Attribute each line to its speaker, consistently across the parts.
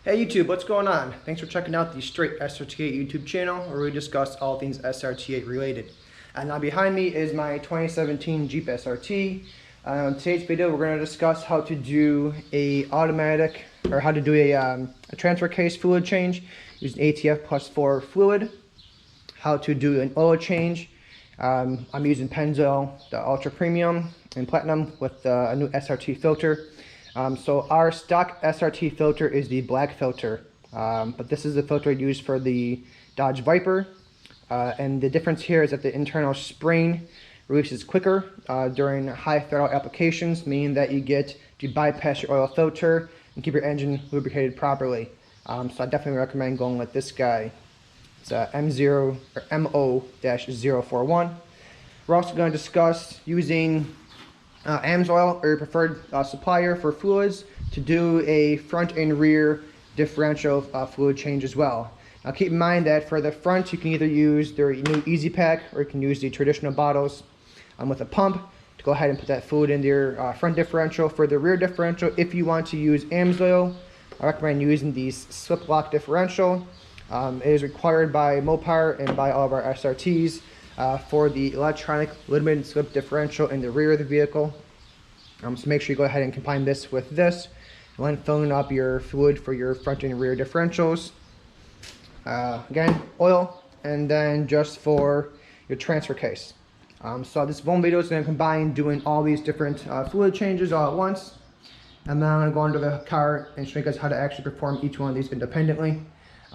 Speaker 1: Hey YouTube, what's going on? Thanks for checking out the Straight SRT8 YouTube channel where we discuss all things SRT8 related. And now behind me is my 2017 Jeep SRT. In today's video we're going to discuss how to do a transfer case fluid change using ATF plus 4 fluid. How to do an oil change. I'm using Pennzoil, the Ultra Premium and Platinum with a new SRT filter. So our stock SRT filter is the black filter, but this is the filter used for the Dodge Viper, and the difference here is that the internal spring releases quicker during high throttle applications, meaning that you get to bypass your oil filter and keep your engine lubricated properly. So I definitely recommend going with this guy. It's MO-041. We're also going to discuss using Amsoil or your preferred supplier for fluids to do a front and rear differential fluid change as well. Now keep in mind that for the front you can either use their new Easy Pack or you can use the traditional bottles with a pump to go ahead and put that fluid into your front differential. For the rear differential, if you want to use Amsoil, I recommend using the slip lock differential. It is required by Mopar and by all of our SRTs. For the electronic limited slip differential in the rear of the vehicle. So make sure you go ahead and combine this with this when filling up your fluid for your front and rear differentials. Again, oil, and then just for your transfer case. So this one video is going to combine doing all these different fluid changes all at once. And then I'm going to go into the car and show you guys how to actually perform each one of these independently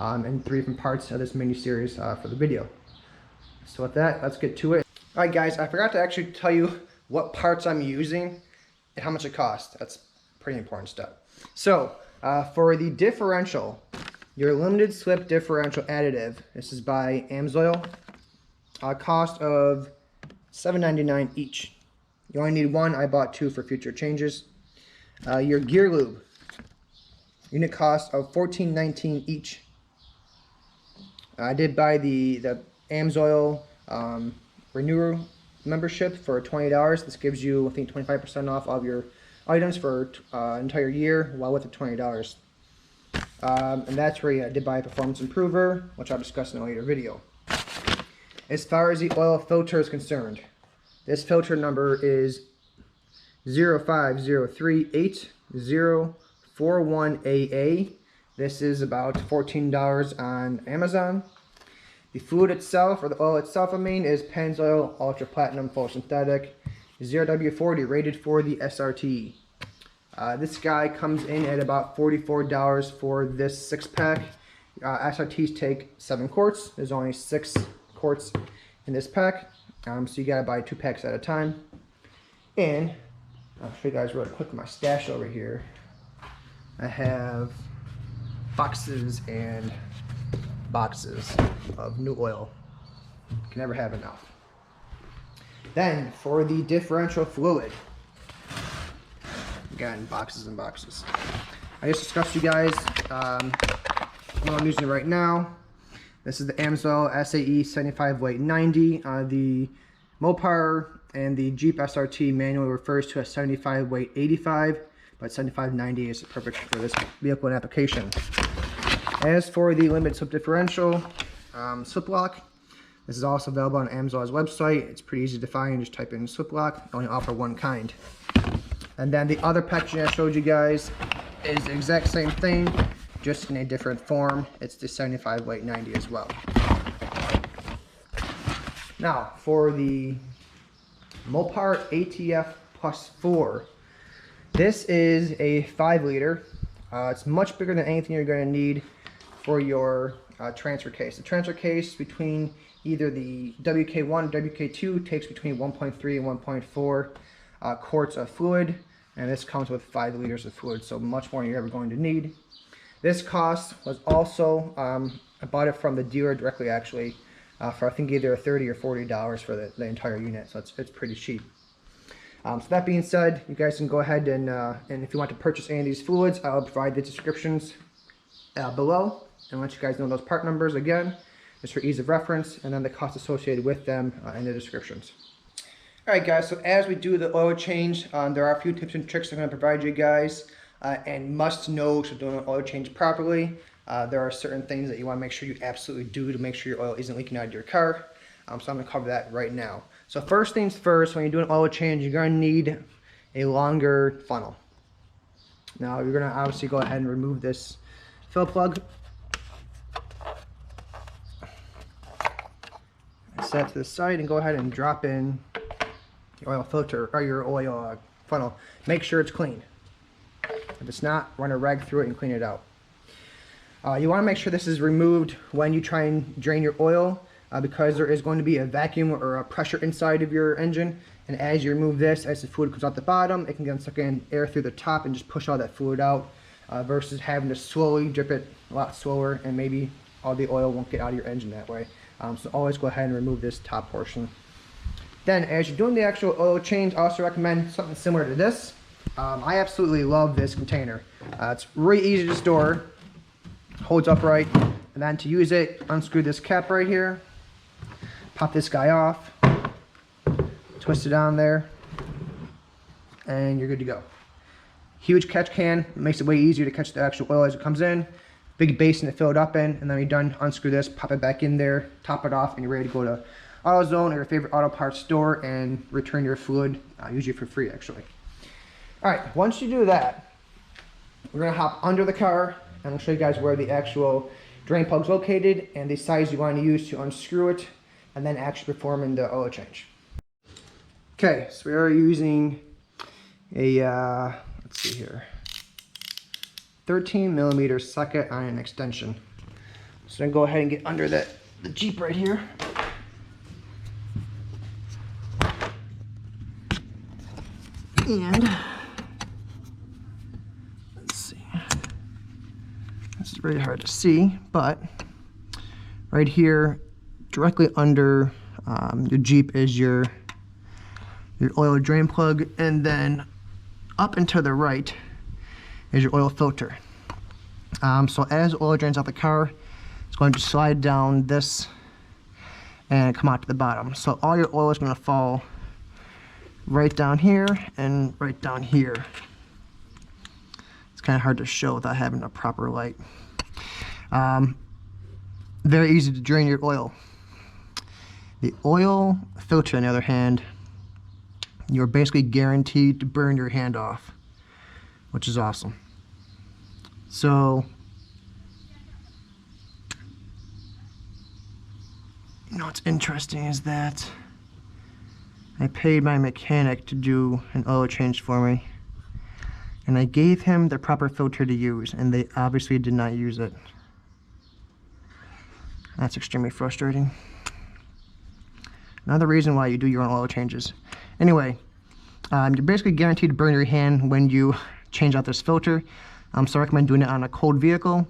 Speaker 1: in 3 different parts of this mini series for the video. So with that, let's get to it. Alright guys, I forgot to actually tell you what parts I'm using and how much it costs. That's a pretty important step. So, for the differential, your limited slip differential additive, this is by Amsoil, cost of $7.99 each. You only need 1, I bought 2 for future changes. Your gear lube, unit cost of $14.19 each. I did buy the Amsoil Renewer membership for $20. This gives you, I think, 25% off of your items for an entire year, while with the $20. And that's where I did buy a performance improver, which I'll discuss in a later video. As far as the oil filter is concerned, this filter number is 050384041AA. This is about $14 on Amazon. The fluid itself, or the oil itself, is Pennzoil Ultra Platinum Full Synthetic 0W40, rated for the SRT. This guy comes in at about $44 for this 6-pack. SRTs take 7 quarts. There's only 6 quarts in this pack, so you gotta buy 2 packs at a time. And I'll show you guys really quick my stash over here. I have boxes and boxes of new oil. Can never have enough. Then for the differential fluid, again, boxes and boxes. I just discussed to you guys what I'm using right now. This is the Amsoil SAE 75 weight 90. The Mopar and the Jeep SRT manual refers to a 75 weight 85, but 75/90 is perfect for this vehicle and application. As for the limited slip differential slip lock, this is also available on Amsoil's website. It's pretty easy to find. Just type in slip lock. They only offer 1 kind. And then the other packaging I showed you guys is the exact same thing, just in a different form. It's the 75 weight 90 as well. Now for the Mopar ATF plus 4. This is a 5 liter. It's much bigger than anything you're going to need for your transfer case. The transfer case between either the WK1 or WK2 takes between 1.3 and 1.4 quarts of fluid, and this comes with 5 liters of fluid, so much more than you're ever going to need. This cost was also, I bought it from the dealer directly actually, for I think either $30 or $40 for the entire unit, so it's pretty cheap. So that being said, you guys can go ahead and if you want to purchase any of these fluids, I'll provide the descriptions below and let you guys know those part numbers again, just for ease of reference, and then the cost associated with them in the descriptions. Alright guys, so as we do the oil change, there are a few tips and tricks I'm going to provide you guys. and must know to do an oil change properly. There are certain things that you want to make sure you absolutely do to make sure your oil isn't leaking out of your car. So I'm going to cover that right now. So first things first, when you do an oil change, you're going to need a longer funnel. Now you're going to obviously go ahead and remove this fill plug. Set it to the side and go ahead and drop in your oil filter or your oil funnel. Make sure it's clean. If it's not, run a rag through it and clean it out. You want to make sure this is removed when you try and drain your oil because there is going to be a vacuum or a pressure inside of your engine, and as you remove this, as the fluid comes out the bottom, it can get suck in air through the top and just push all that fluid out versus having to slowly drip it a lot slower, and maybe all the oil won't get out of your engine that way. So always go ahead and remove this top portion. Then as you're doing the actual oil change, I also recommend something similar to this. I absolutely love this container. It's really easy to store, holds upright, and then to use it, unscrew this cap right here, pop this guy off, twist it on there, and you're good to go. Huge catch can, makes it way easier to catch the actual oil as it comes in. Big basin to fill it up in, and then when you're done, unscrew this, pop it back in there, top it off, and you're ready to go to AutoZone or your favorite auto parts store and return your fluid, usually for free actually. Alright, once you do that, we're going to hop under the car and I'll show you guys where the actual drain plug is located and the size you want to use to unscrew it and then actually performing the oil change. Okay, so we are using a, let's see here, 13mm socket on an extension. So then go ahead and get under the Jeep right here. And let's see, this is really hard to see, but right here directly under your Jeep is your oil drain plug, and then up and to the right is your oil filter. So as oil drains out the car, it's going to slide down this and come out to the bottom. So all your oil is going to fall right down here and right down here. It's kind of hard to show without having a proper light. Very easy to drain your oil. The oil filter, on the other hand, you're basically guaranteed to burn your hand off, which is awesome. So, you know what's interesting is that I paid my mechanic to do an oil change for me, and I gave him the proper filter to use, and they obviously did not use it. That's extremely frustrating. Another reason why you do your own oil changes. Anyway, you're basically guaranteed to burn your hand when you change out this filter. So I recommend doing it on a cold vehicle,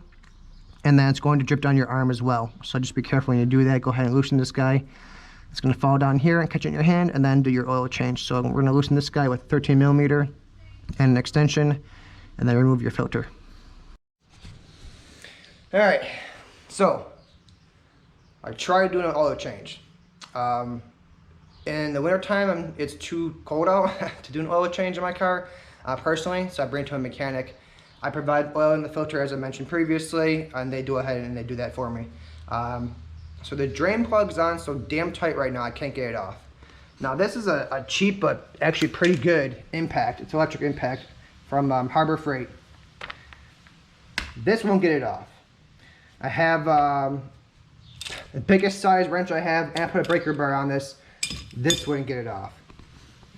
Speaker 1: and then it's going to drip down your arm as well. So just be careful when you do that. Go ahead and loosen this guy. It's going to fall down here and catch it in your hand, and then do your oil change. So we're going to loosen this guy with 13mm and an extension, and then remove your filter. All right, so I tried doing an oil change. In the wintertime, it's too cold out to do an oil change in my car, personally, so I bring it to a mechanic. I provide oil in the filter as I mentioned previously, and they do ahead and they do that for me. So the drain plug's on so damn tight right now I can't get it off. Now this is a cheap but actually pretty good impact. It's electric impact from Harbor Freight. This won't get it off. I have the biggest size wrench I have, and I put a breaker bar on this. This wouldn't get it off.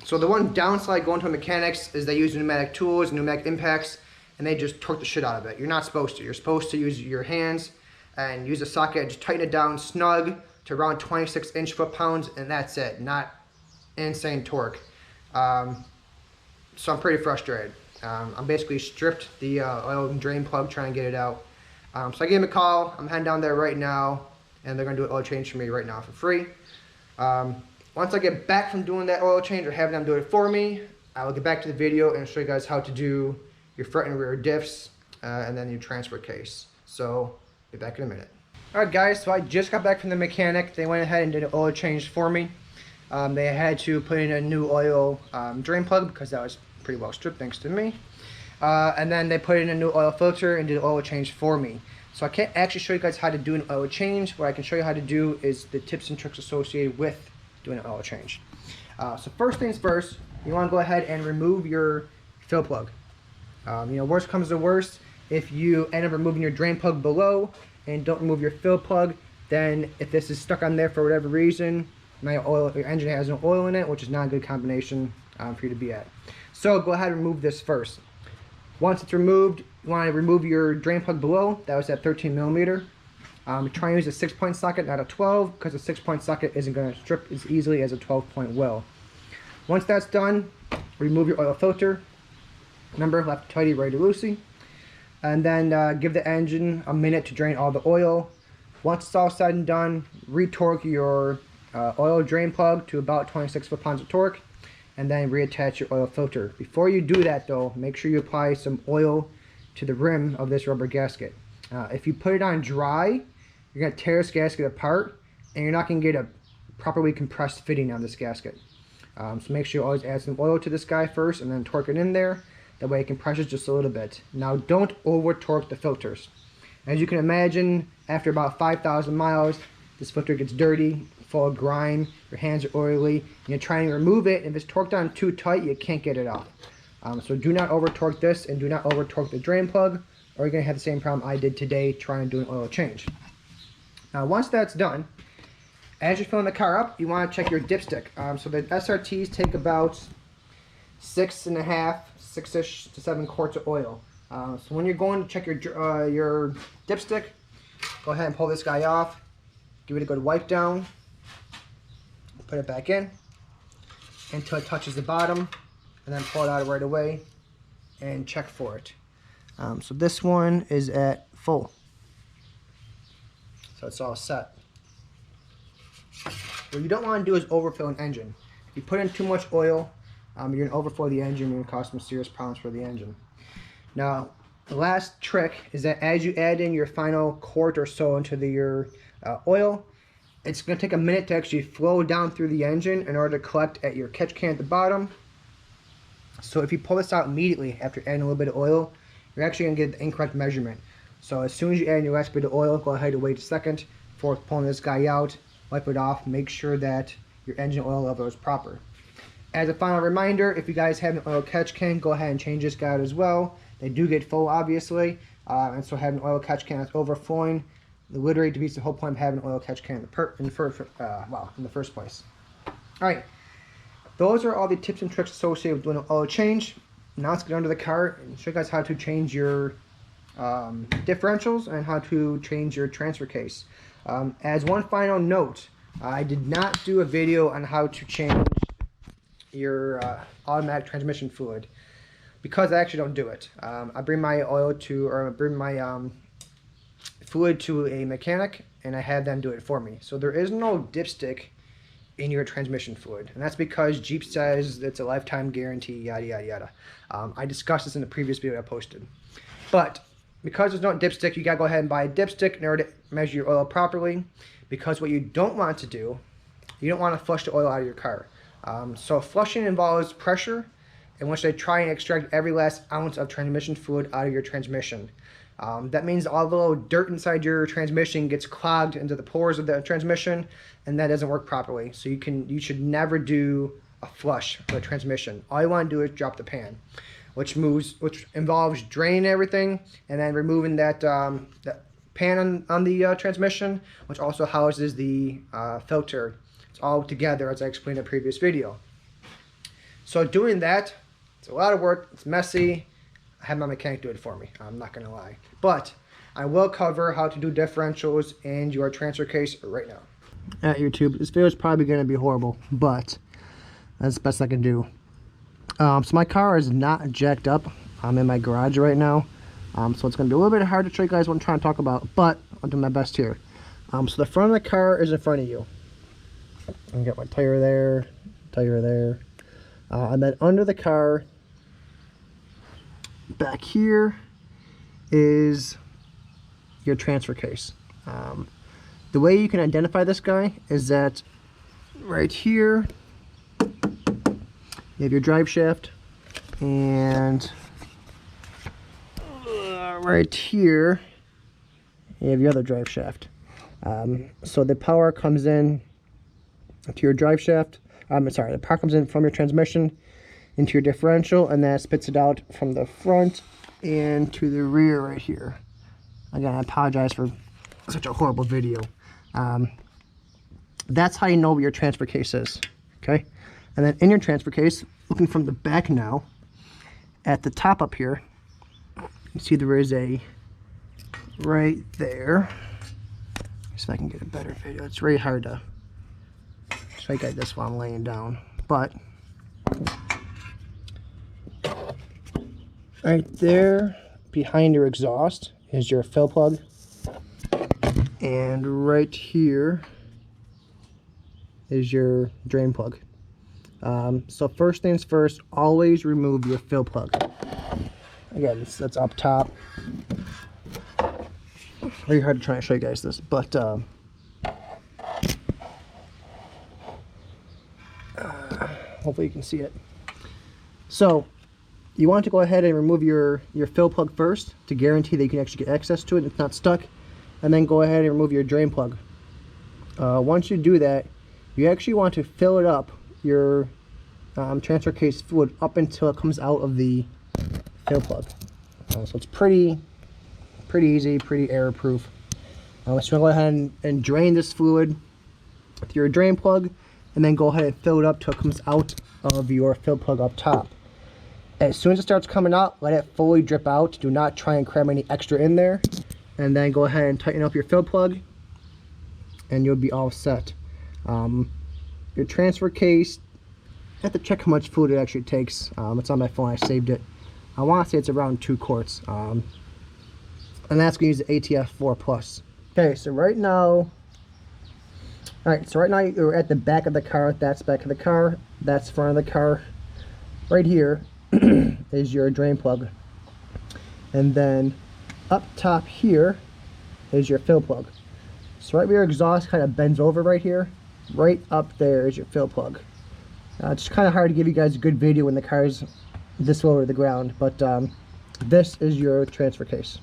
Speaker 1: So the one downside going to a mechanic's is they use pneumatic tools, pneumatic impacts, and they just torque the shit out of it. You're not supposed to. You're supposed to use your hands and use a socket and just tighten it down snug to around 26 inch foot-pounds, and that's it. Not insane torque. So I'm pretty frustrated. I'm basically stripped the oil drain plug trying to get it out. So I gave him a call. I'm heading down there right now, and they're going to do an oil change for me right now for free. Once I get back from doing that oil change or having them do it for me, I will get back to the video and show you guys how to do your front and rear diffs and then your transfer case. So, be back in a minute. Alright guys, so I just got back from the mechanic. They went ahead and did an oil change for me. They had to put in a new oil drain plug because that was pretty well stripped thanks to me. and then they put in a new oil filter and did an oil change for me. So I can't actually show you guys how to do an oil change. What I can show you how to do is the tips and tricks associated with doing an oil change. So first things first, you want to go ahead and remove your fill plug. You know, worst comes to worst, if you end up removing your drain plug below and don't remove your fill plug, then if this is stuck on there for whatever reason, now your engine has no oil in it, which is not a good combination for you to be at. So go ahead and remove this first. Once it's removed, you want to remove your drain plug below. That was at 13 millimeter. Try and use a 6-point socket, not a 12, because a 6-point socket isn't going to strip as easily as a 12-point will. Once that's done, remove your oil filter. Remember, left tighty, right loosey. And then give the engine a minute to drain all the oil. Once it's all said and done, retorque your oil drain plug to about 26 foot-pounds of torque, and then reattach your oil filter. Before you do that though, make sure you apply some oil to the rim of this rubber gasket. If you put it on dry, you're going to tear this gasket apart, and you're not going to get a properly compressed fitting on this gasket. So make sure you always add some oil to this guy first and then torque it in there. That way it compresses just a little bit. Now don't over torque the filters. As you can imagine, after about 5,000 miles, this filter gets dirty, full of grime, your hands are oily, and you're trying to remove it, and if it's torqued on too tight, you can't get it off. So do not over torque this, and do not over torque the drain plug, or you're going to have the same problem I did today trying to do an oil change. Now once that's done, as you're filling the car up, you want to check your dipstick. So the SRTs take about 6.5 to 7 quarts of oil. So when you're going to check your dipstick, go ahead and pull this guy off, give it a good wipe down, put it back in until it touches the bottom, and then pull it out right away and check for it. So this one is at full, so it's all set. What you don't want to do is overfill an engine. If you put in too much oil, you're going to overflow the engine, and you're going to cause some serious problems for the engine. Now, the last trick is that as you add in your final quart or so into your oil, it's going to take a minute to actually flow down through the engine in order to collect at your catch can at the bottom. So if you pull this out immediately after adding a little bit of oil, you're actually going to get the incorrect measurement. So as soon as you add your last bit of oil, go ahead and wait a second before pulling this guy out, wipe it off, make sure that your engine oil level is proper. As a final reminder, if you guys have an oil catch can, go ahead and change this guy out as well. They do get full, obviously, and so having an oil catch can that's overflowing, literally defeats the whole point of having an oil catch can in the first place. All right, those are all the tips and tricks associated with doing an oil change. Now let's get under the car and show you guys how to change your differentials and how to change your transfer case. As one final note, I did not do a video on how to change your automatic transmission fluid because I actually don't do it. I bring my fluid to a mechanic and I have them do it for me. So there is no dipstick in your transmission fluid, and that's because Jeep says it's a lifetime guarantee, yada yada yada. I discussed this in the previous video I posted. But because there's no dipstick, you gotta go ahead and buy a dipstick in order to measure your oil properly, because what you don't want to do, you don't want to flush the oil out of your car. So flushing involves pressure in which they try and extract every last ounce of transmission fluid out of your transmission. That means all the little dirt inside your transmission gets clogged into the pores of the transmission, and that doesn't work properly. So you should never do a flush for the transmission. All you want to do is drop the pan, which involves draining everything and then removing that pan on the transmission, which also houses the filter. It's all together, as I explained in a previous video. So doing that, it's a lot of work, it's messy. I had my mechanic do it for me, I'm not going to lie. But I will cover how to do differentials and your transfer case right now. At YouTube, this video is probably going to be horrible, but that's the best I can do. So my car is not jacked up. I'm in my garage right now. So it's going to be a little bit hard to show you guys what I'm trying to talk about, but I'll do my best here. So the front of the car is in front of you. I can get my tire there, and then under the car, back here, is your transfer case. The way you can identify this guy is that right here, you have your drive shaft, and right here, you have your other drive shaft. So the power comes in to your drive shaft. The power comes in from your transmission into your differential, and that spits it out from the front and to the rear right here. Again, I apologize for such a horrible video. That's how you know where your transfer case is, okay? And then in your transfer case, looking from the back now, at the top up here, you see there is a, right there. See if I can get a better video. It's really hard to show you guys this while I'm laying down. But right there behind your exhaust is your fill plug. And right here is your drain plug. So first things first, always remove your fill plug. Again, that's up top. Very hard to try and show you guys this, but hopefully you can see it. So you want to go ahead and remove your fill plug first to guarantee that you can actually get access to it and it's not stuck, and then go ahead and remove your drain plug. Once you do that, you actually want to fill it up, your transfer case fluid, up until it comes out of the fill plug. So it's pretty easy, pretty error proof. So you want to go ahead and drain this fluid with your drain plug, and then go ahead and fill it up till it comes out of your fill plug up top. As soon as it starts coming out, let it fully drip out. Do not try and cram any extra in there. And then go ahead and tighten up your fill plug, and you'll be all set. Your transfer case, you have to check how much fluid it actually takes. It's on my phone, I saved it. I want to say it's around 2 quarts. And that's going to use the ATF 4 Plus. Okay, so right now, you're at the back of the car. That's back of the car. That's front of the car. Right here is your drain plug. And then up top here is your fill plug. So right where your exhaust kind of bends over right here, right up there is your fill plug. It's kind of hard to give you guys a good video when the car's this low to the ground, but this is your transfer case.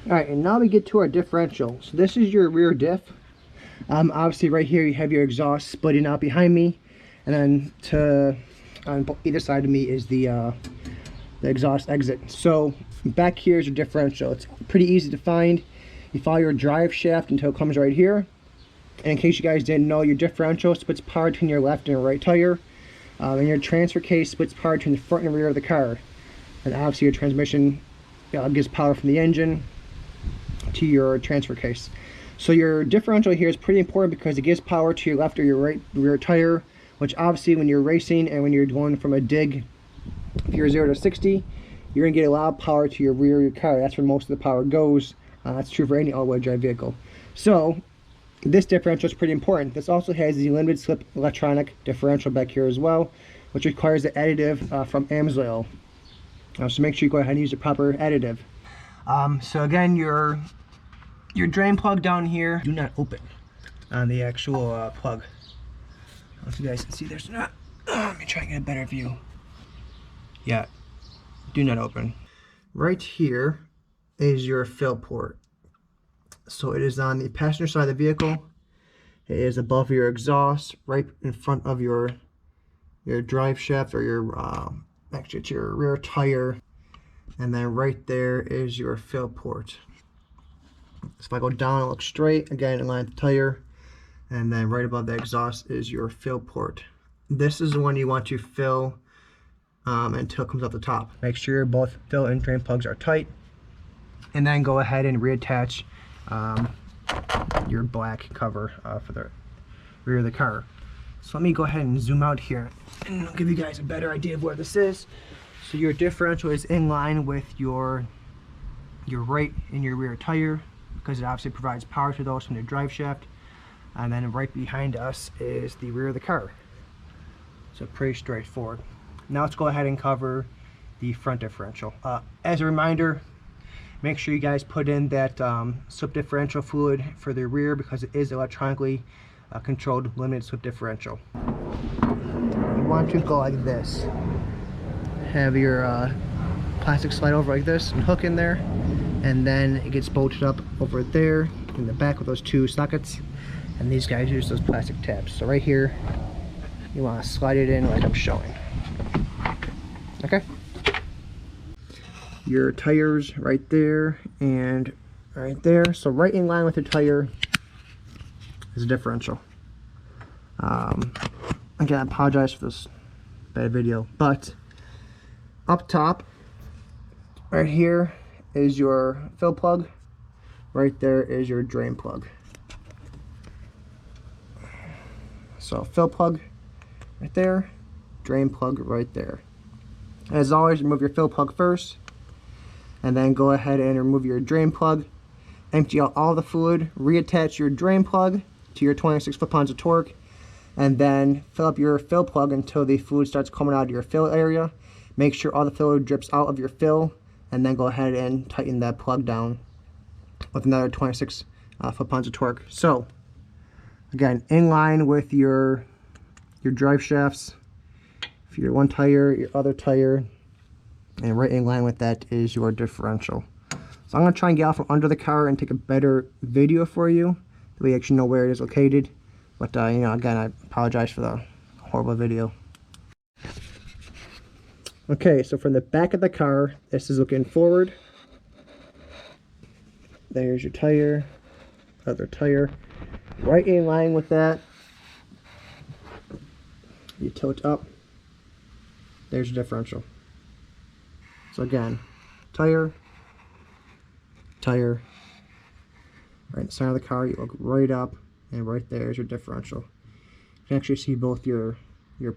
Speaker 1: Alright, and now we get to our differential. So this is your rear diff. Obviously right here you have your exhaust splitting out behind me, and then on either side of me is the exhaust exit. So back here is your differential. It's pretty easy to find. You follow your drive shaft until it comes right here. And in case you guys didn't know, your differential splits power between your left and right tire. And your transfer case splits power between the front and rear of the car. And obviously your transmission gives power from the engine to your transfer case. So your differential here is pretty important because it gives power to your left or your right rear tire, which obviously when you're racing and when you're going from a dig, if you're 0 to 60, you're going to get a lot of power to your rear of your car. That's where most of the power goes. That's true for any all-wheel drive vehicle. So this differential is pretty important. This also has the limited slip electronic differential back here as well, which requires the additive from Amsoil. So make sure you go ahead and use the proper additive. So again, your drain plug down here, do not open on the actual plug. If you guys can see, there's not. Let me try and get a better view. Yeah, do not open. Right here is your fill port. So it is on the passenger side of the vehicle. It is above your exhaust, right in front of your drive shaft, or your actually it's your rear tire, and then right there is your fill port. So if I go down and look straight, again in line with the tire, and then right above the exhaust is your fill port. This is the one you want to fill until it comes up the top. Make sure both fill and drain plugs are tight, and then go ahead and reattach your black cover for the rear of the car. So let me go ahead and zoom out here and I'll give you guys a better idea of where this is. So your differential is in line with your right and your rear tire, because it obviously provides power to those from the drive shaft. And then right behind us is the rear of the car. So pretty straightforward. Now let's go ahead and cover the front differential. As a reminder, make sure you guys put in that slip differential fluid for the rear, because it is electronically controlled limited slip differential. You want to go like this. Have your plastic slide over like this and hook in there. and then it gets bolted up over there in the back with those two sockets, and these guys use those plastic tabs. So right here you want to slide it in like I'm showing. Okay, your tires right there and right there. So right in line with your tire is a differential. Again, I apologize for this bad video, but up top right here is your fill plug, right there is your drain plug. So fill plug right there, drain plug right there. As always, remove your fill plug first, and then go ahead and remove your drain plug. Empty out all the fluid, reattach your drain plug to your 26 foot-pounds of torque, and then fill up your fill plug until the fluid starts coming out of your fill area. Make sure all the fluid drips out of your fill, and then go ahead and tighten that plug down with another 26 foot-pounds of torque. So again, in line with your drive shafts, for your one tire, your other tire, and right in line with that is your differential. So I'm going to try and get out from under the car and take a better video for you, so we actually know where it is located. But you know, again, I apologize for the horrible video. Okay, so from the back of the car, this is looking forward. There's your tire, other tire. Right in line with that, you tilt up, there's your differential. So again, tire, tire, right in the center of the car, you look right up, and right there is your differential. You can actually see both your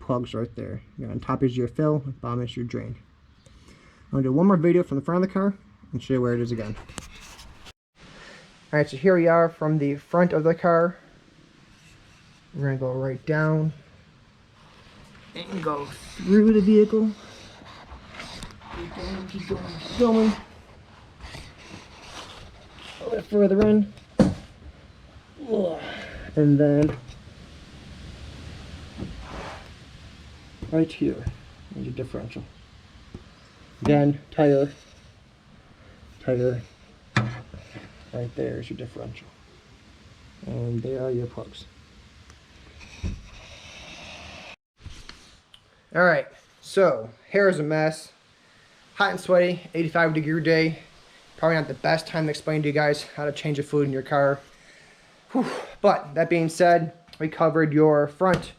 Speaker 1: plugs right there. On top is your fill, bottom is your drain. I'm going to do one more video from the front of the car and show you where it is again. Alright, so here we are from the front of the car. We're going to go right down and go through the vehicle. Keep going. A little bit further in. And then right here is your differential. Again, tire, right there is your differential. And there are your plugs. Alright, so hair is a mess. Hot and sweaty, 85-degree day. Probably not the best time to explain to you guys how to change the fluid in your car. Whew. But that being said, we covered your front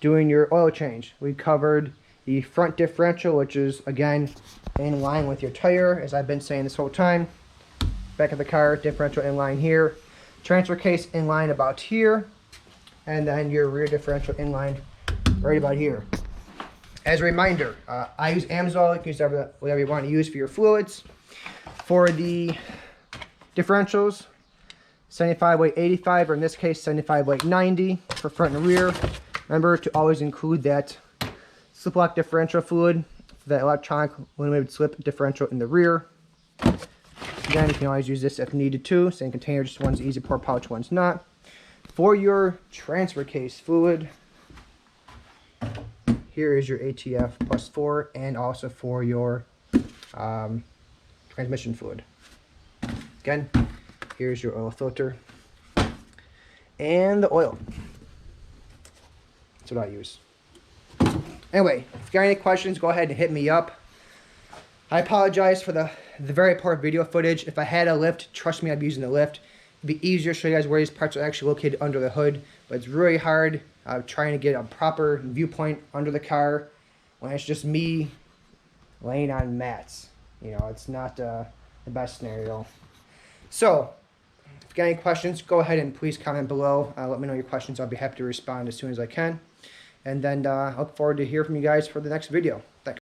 Speaker 1: doing your oil change. We covered the front differential, which is again in line with your tire, as I've been saying this whole time. Back of the car, differential in line here. Transfer case in line about here. And then your rear differential in line right about here. As a reminder, I use Amsoil. You can use whatever you want to use for your fluids. For the differentials, 75 weight 85, or in this case 75 weight 90 for front and rear. Remember to always include that slip lock differential fluid for that electronic limited slip differential in the rear. Again, you can always use this if needed too. Same container, just one's easy pour pouch, one's not. For your transfer case fluid, here is your ATF +4, and also for your transmission fluid. Again, here's your oil filter and the oil. That's what I use. Anyway, if you got any questions, go ahead and hit me up. I apologize for the very poor video footage. If I had a lift, trust me, I'd be using the lift. It'd be easier to show you guys where these parts are actually located under the hood, but it's really hard trying to get a proper viewpoint under the car when it's just me laying on mats. You know, it's not the best scenario. So, if you got any questions, go ahead and please comment below. Let me know your questions. I'll be happy to respond as soon as I can. And then I look forward to hearing from you guys for the next video. Thanks.